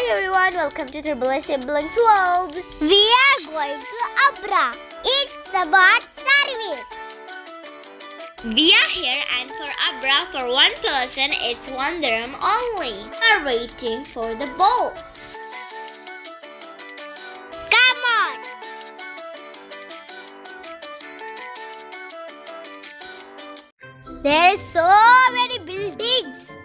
Hi everyone, welcome to Triple Siblings World. We are going to Abra. It's about service. We are here and for Abra, for one person, it's 1 dirham only. We are waiting for the boat. Come on. There are so many buildings.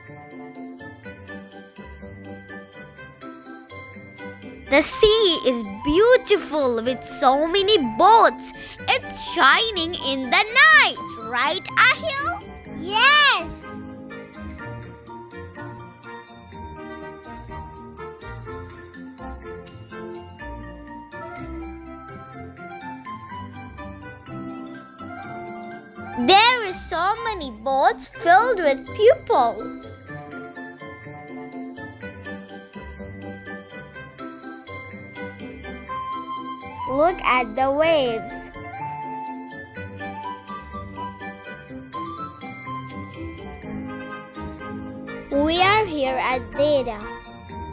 The sea is beautiful with so many boats. It's shining in the night, right, Ahil? Yes. There is so many boats filled with people. Look at the waves. We are here at Dera.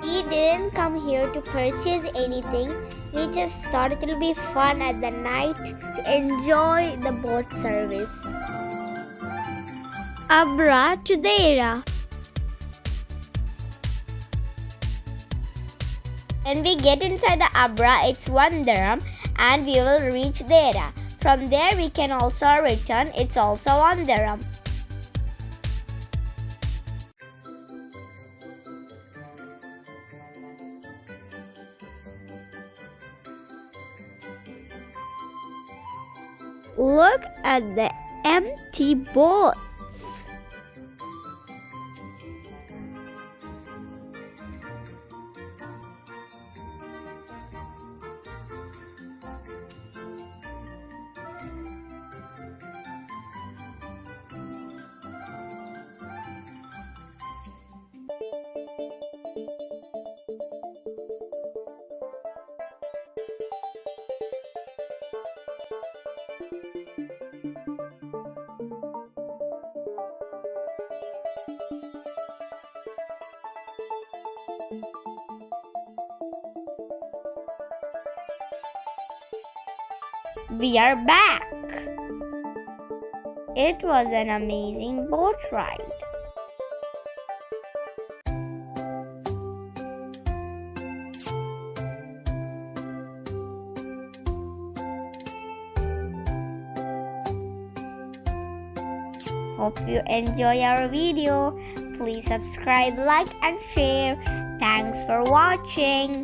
We didn't come here to purchase anything. We just thought it will be fun at the night to enjoy the boat service. Abra to Dera. When we get inside the Abra, it's 1 dirham and we will reach Dera. From there we can also return. It's also 1 dirham. Look at the empty boats. We are back. It was an amazing boat ride. Hope you enjoy our video. Please subscribe, like and share. Thanks for watching.